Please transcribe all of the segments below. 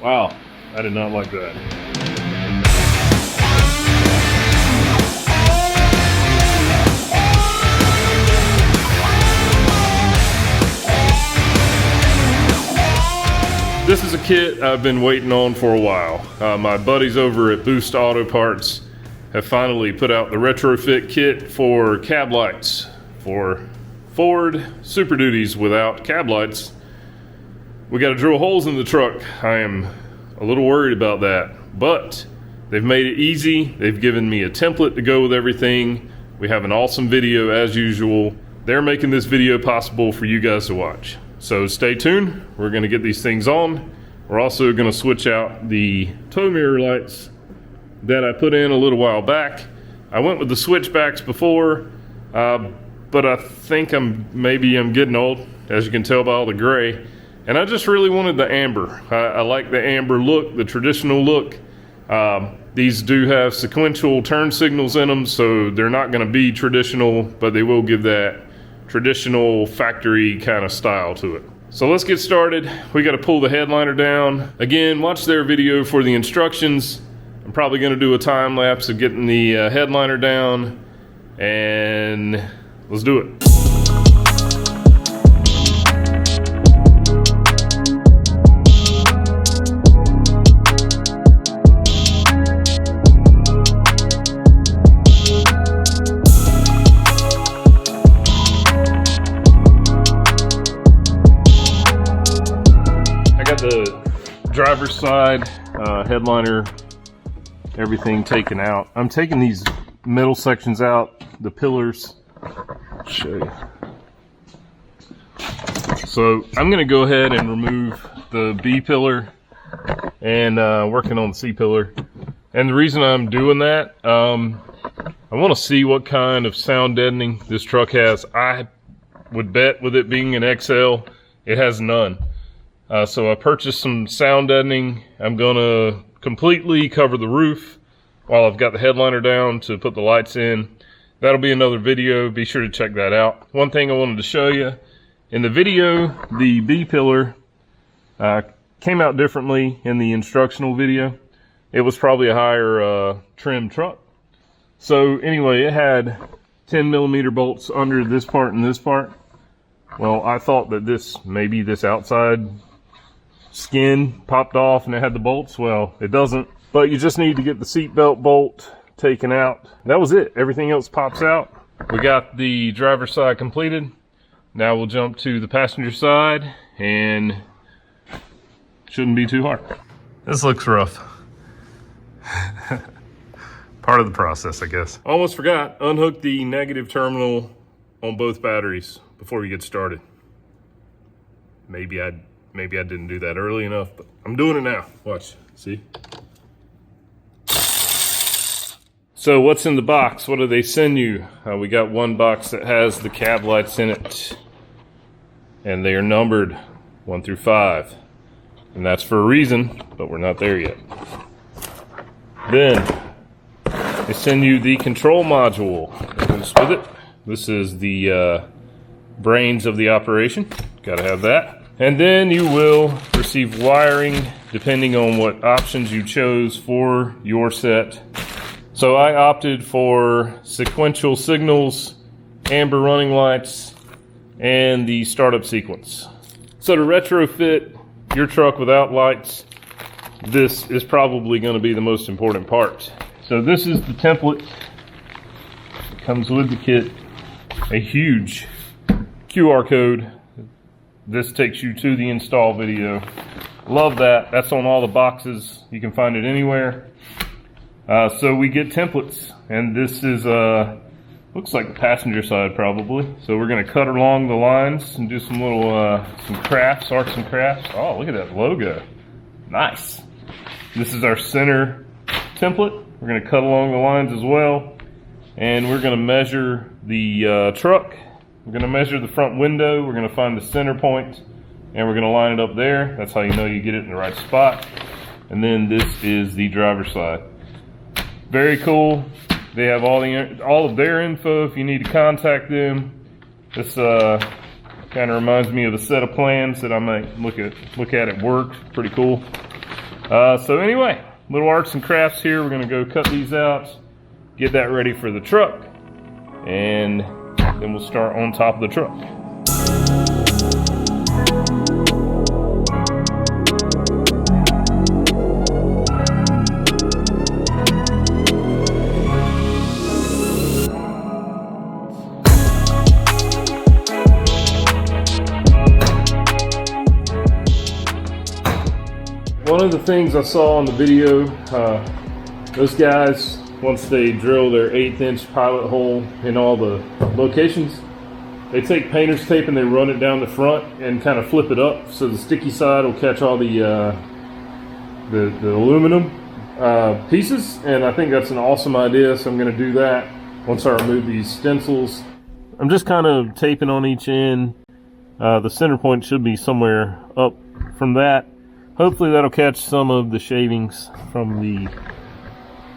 Wow, I did not like that. This is a kit I've been waiting on for a while. My buddies over at Boost Auto Parts have finally put out the retrofit kit for cab lights for Ford Super Duties without cab lights. We got to drill holes in the truck. I am a little worried about that, but they've made it easy. They've given me a template to go with everything. We have an awesome video as usual. They're making this video possible for you guys to watch. So stay tuned. We're going to get these things on. We're also going to switch out the tow mirror lights that I put in a little while back. I went with the switchbacks before, but I think I'm getting old, as you can tell by all the gray. And I just really wanted the amber. I like the amber look, the traditional look. These do have sequential turn signals in them, so they're not going to be traditional, but they will give that traditional factory kind of style to it. So let's get started. We got to pull the headliner down. Again, watch their video for the instructions. I'm probably going to do a time lapse of getting the headliner down, and let's do it. The driver's side headliner, everything taken out. I'm taking these middle sections out, the pillars. I'll show you. So I'm going to go ahead and remove the B pillar and working on the C pillar. And the reason I'm doing that, I want to see what kind of sound deadening this truck has. I would bet with it being an XL, it has none. So I purchased some sound deadening. I'm gonna completely cover the roof while I've got the headliner down to put the lights in. That'll be another video. Be sure to check that out. One thing I wanted to show you, in the video, the B pillar came out differently in the instructional video. It was probably a higher trim truck. So anyway, it had 10mm bolts under this part and this part. Well, I thought that maybe this outside skin popped off and it had the bolts. Well, it doesn't, but you just need to get the seatbelt bolt taken out. That was it. Everything else pops out. We got the driver's side completed. Now we'll jump to the passenger side, and shouldn't be too hard. This looks rough. Part of the process, I guess. Almost forgot, unhook the negative terminal on both batteries before we get started. Maybe I didn't do that early enough, but I'm doing it now. Watch, see? So what's in the box? What do they send you? We got one box that has the cab lights in it, and they are numbered 1 through 5. And that's for a reason, but we're not there yet. Then they send you the control module that goes with it. This is the brains of the operation. Gotta have that. And then you will receive wiring depending on what options you chose for your set. So I opted for sequential signals, amber running lights, and the startup sequence. So to retrofit your truck without lights, this is probably going to be the most important part. So this is the template. It comes with the kit. A huge QR code. This takes you to the install video. Love that. That's on all the boxes. You can find it anywhere. So we get templates, and this is looks like the passenger side probably. So we're going to cut along the lines and do some little some crafts, arts and crafts. Oh, look at that logo. Nice. This is our center template. We're going to cut along the lines as well, and we're going to measure the truck. We're going to measure the front window. We're going to find the center point, and we're going to line it up there. That's how you know you get it in the right spot. And then this is the driver's side. Very cool. They have all of their info if you need to contact them. This Kind of reminds me of a set of plans that I might look at work. Pretty cool. So anyway, little arts and crafts here. We're gonna go cut these out, get that ready for the truck, and then we'll start on top of the truck. One of the things I saw on the video, those guys, once they drill their 1/8 inch pilot hole in all the locations, they take painter's tape and they run it down the front and kind of flip it up so the sticky side will catch all the aluminum pieces. And I think that's an awesome idea, so I'm going to do that once I remove these stencils. I'm just kind of taping on each end. The center point should be somewhere up from that. Hopefully that'll catch some of the shavings from the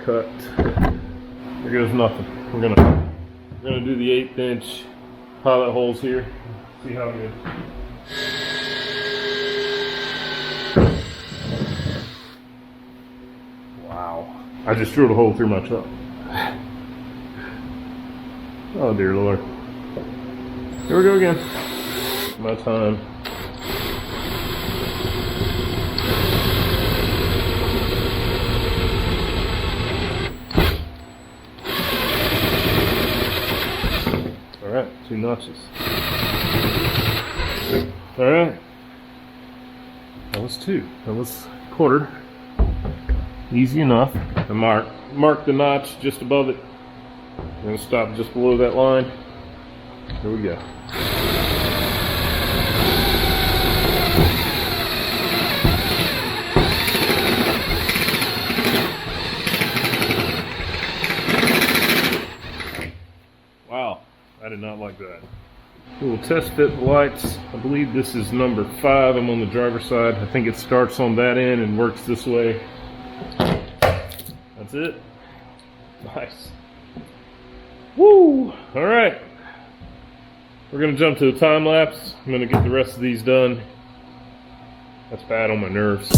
cut. There goes nothing. We're gonna do the 1/8 inch pilot holes here. See how it goes. Wow! I just drilled a hole through my truck. Oh dear Lord! Here we go again. My time. Alright, 2 notches. Alright. That was 2. That was a quarter. Easy enough. I mark the notch just above it. I'm going to stop just below that line. Here we go. Wow. I did not like that. We'll test fit the lights. I believe this is number 5. I'm on the driver's side. I think it starts on that end and works this way. That's it. Nice. Woo! Alright. We're going to jump to the time lapse. I'm going to get the rest of these done. That's bad on my nerves.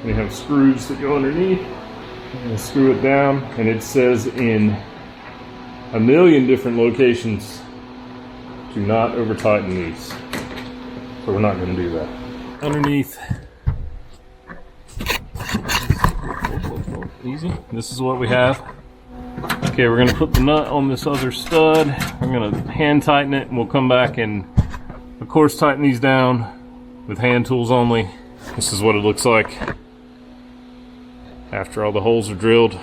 They have screws that go underneath. And screw it down, and it says in a million different locations, do not over tighten these. So we're not going to do that. Underneath, easy. This is what we have. Okay, we're going to put the nut on this other stud. I'm going to hand tighten it, and we'll come back and, of course, tighten these down with hand tools only. This is what it looks like after all the holes are drilled.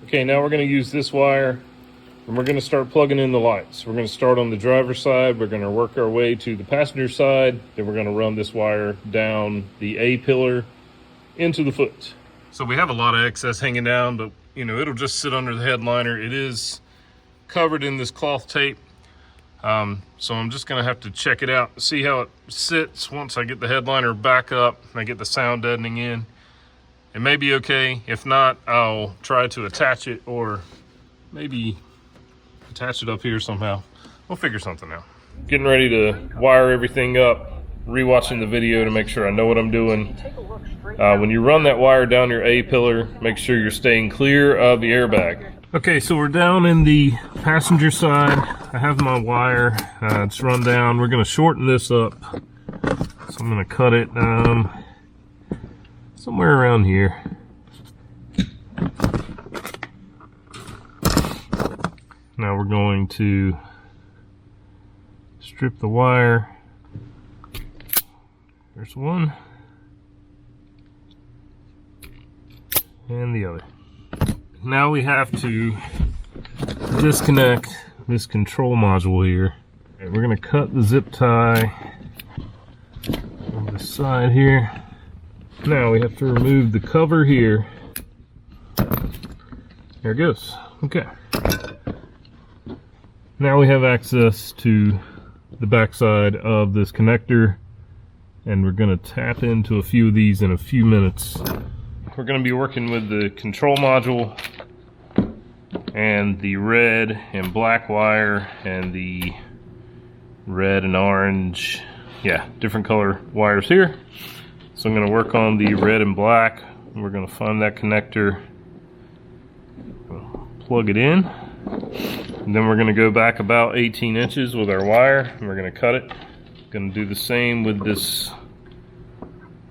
Okay, now we're going to use this wire and we're going to start plugging in the lights. We're going to start on the driver's side, we're going to work our way to the passenger side, then we're going to run this wire down the A pillar into the foot. So we have a lot of excess hanging down, but you know, it'll just sit under the headliner. It is covered in this cloth tape. So I'm just gonna have to check it out, see how it sits once I get the headliner back up and I get the sound deadening in. It may be okay. If not, I'll try to attach it or maybe attach it up here somehow. We'll figure something out. Getting ready to wire everything up, rewatching the video to make sure I know what I'm doing. When you run that wire down your A pillar, make sure you're staying clear of the airbag. Okay, so we're down in the passenger side. I have my wire, it's run down. We're gonna shorten this up. So I'm gonna cut it somewhere around here. Now we're going to strip the wire. There's one. and the other. Now we have to disconnect this control module here. Okay, we're going to cut the zip tie on the side here. Now we have to remove the cover here. There it goes. Okay. Now we have access to the backside of this connector, and we're going to tap into a few of these in a few minutes. We're going to be working with the control module and the red and black wire and the red and orange, yeah, different color wires here. So I'm going to work on the red and black. We're going to find that connector, plug it in, and then we're going to go back about 18 inches with our wire and we're going to cut it. Going to do the same with this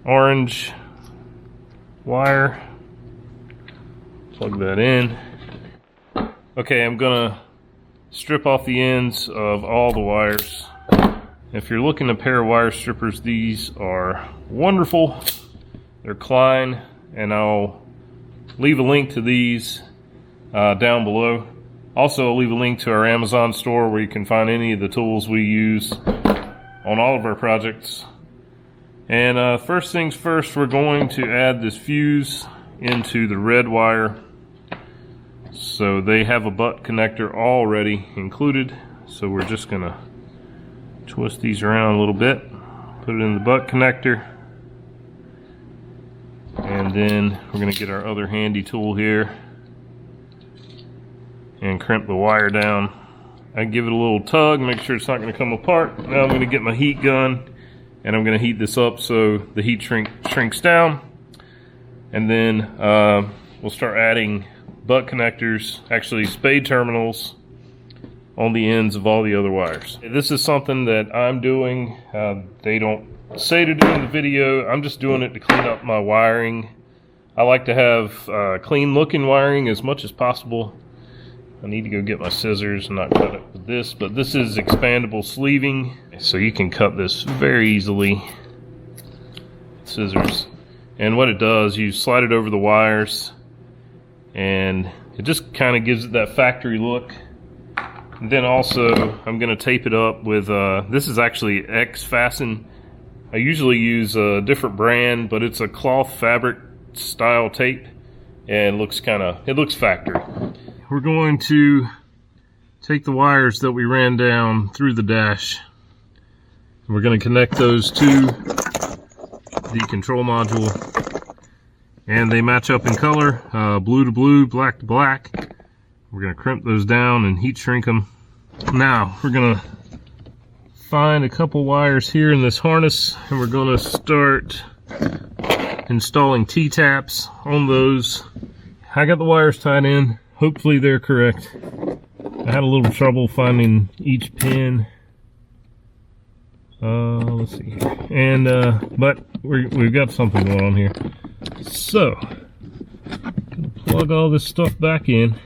orange wire. Plug that in. Okay, I'm going to strip off the ends of all the wires. If you're looking to pair wire strippers, these are wonderful. They're Klein, and I'll leave a link to these down below. Also, I'll leave a link to our Amazon store where you can find any of the tools we use on all of our projects. And first things first, we're going to add this fuse into the red wire. So they have a butt connector already included. So we're just gonna twist these around a little bit, put it in the butt connector, and then we're gonna get our other handy tool here and crimp the wire down. I give it a little tug, make sure it's not gonna come apart. Now I'm gonna get my heat gun and I'm gonna heat this up so the heat shrinks down, and then we'll start adding butt connectors, actually spade terminals, on the ends of all the other wires. This is something that I'm doing. They don't say to do in the video. I'm just doing it to clean up my wiring. I like to have clean looking wiring as much as possible. I need to go get my scissors and not cut it with this, but this is expandable sleeving, so you can cut this very easily. Scissors. And what it does, you slide it over the wires, and it just kind of gives it that factory look. And then also, I'm going to tape it up with, this is actually X-Fasten. I usually use a different brand, but it's a cloth fabric style tape, and it looks factory. We're going to take the wires that we ran down through the dash. We're going to connect those to the control module, and they match up in color, blue to blue, black to black. We're going to crimp those down and heat shrink them. Now we're going to find a couple wires here in this harness, and we're going to start installing T-taps on those. I got the wires tied in. Hopefully they're correct. I had a little trouble finding each pin. Let's see here. And but we've got something going on here. So, gonna plug all this stuff back in,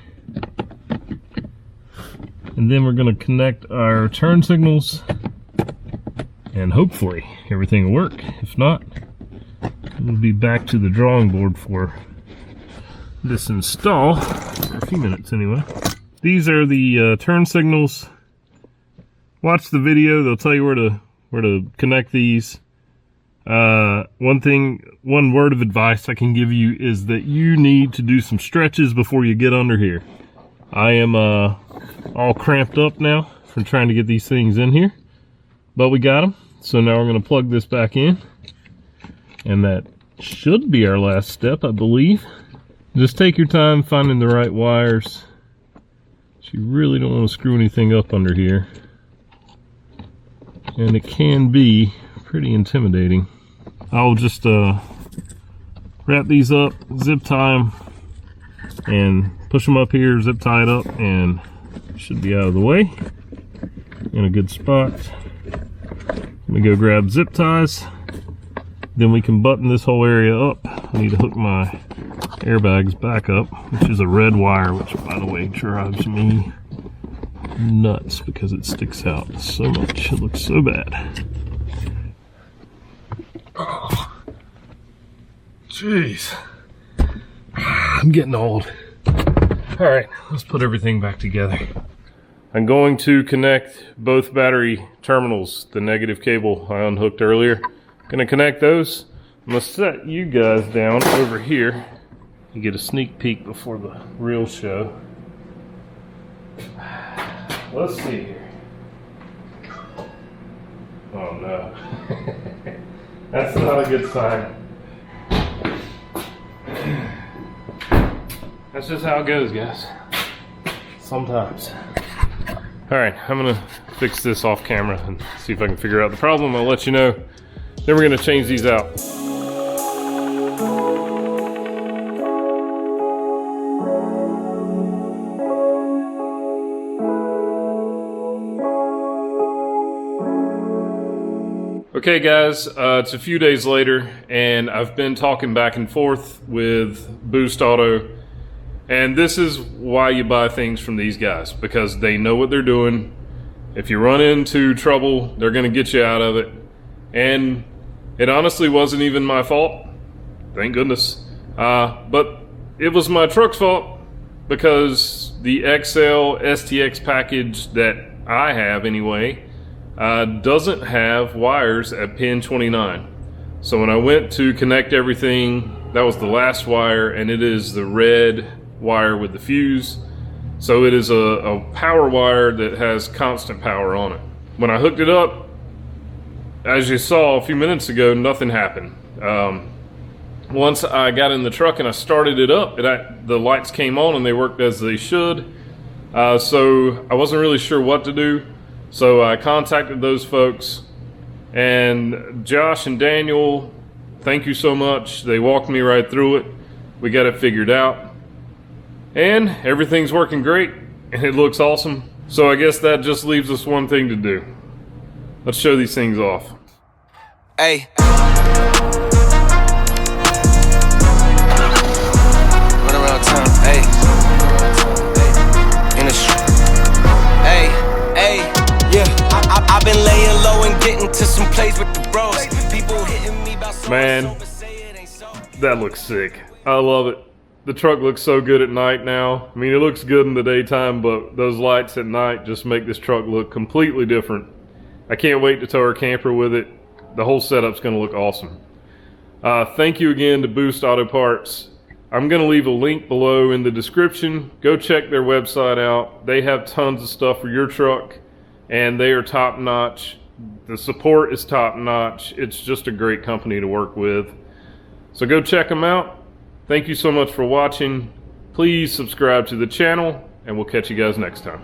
and then we're gonna connect our turn signals, and hopefully everything will work. If not, we'll be back to the drawing board for this install for a few minutes anyway. These are the turn signals. Watch the video, they'll tell you where to connect these. One word of advice I can give you is that you need to do some stretches before you get under here. I am all cramped up now from trying to get these things in here, but we got them. So now we're going to plug this back in, and that should be our last step, I believe. Just take your time finding the right wires. You really don't want to screw anything up under here, and it can be pretty intimidating. I'll just wrap these up, zip tie them, and push them up here, zip tie it up, and should be out of the way in a good spot. Let me go grab zip ties, then we can button this whole area up. I need to hook my airbags back up, which is a red wire, which by the way drives me nuts because it sticks out so much. It looks so bad. Oh, jeez. I'm getting old. All right, let's put everything back together. I'm going to connect both battery terminals, the negative cable I unhooked earlier. Gonna connect those. I'm gonna set you guys down over here and get a sneak peek before the real show. Let's see here. Oh no. That's not a good sign. That's just how it goes, guys. Sometimes. Alright, I'm gonna fix this off camera and see if I can figure out the problem. I'll let you know. Then we're gonna change these out. Okay guys, it's a few days later and I've been talking back and forth with Boost Auto, and this is why you buy things from these guys, because they know what they're doing. If you run into trouble, they're gonna get you out of it. And it honestly wasn't even my fault, thank goodness. But it was my truck's fault because the XL STX package that I have anyway, doesn't have wires at pin 29. So when I went to connect everything, that was the last wire, and it is the red wire with the fuse. So it is a power wire that has constant power on it. When I hooked it up, as you saw a few minutes ago, nothing happened. Once I got in the truck and I started it up, the lights came on and they worked as they should. So I wasn't really sure what to do. So I contacted those folks, and Josh and Daniel, thank you so much. They walked me right through it. We got it figured out, and everything's working great, and it looks awesome. So I guess that just leaves us one thing to do. Let's show these things off. Hey. Run around town, hey. In the street. Hey, hey. Yeah, I've been laying low and getting to some plays with the bros. People hitting me about man, that looks sick. I love it. The truck looks so good at night now. I mean, it looks good in the daytime, but those lights at night just make this truck look completely different. I can't wait to tow our camper with it. The whole setup's gonna look awesome. Thank you again to Boost Auto Parts. I'm gonna leave a link below in the description. Go check their website out. They have tons of stuff for your truck, and they are top notch. The support is top notch. It's just a great company to work with. So go check them out. Thank you so much for watching. Please subscribe to the channel, and we'll catch you guys next time.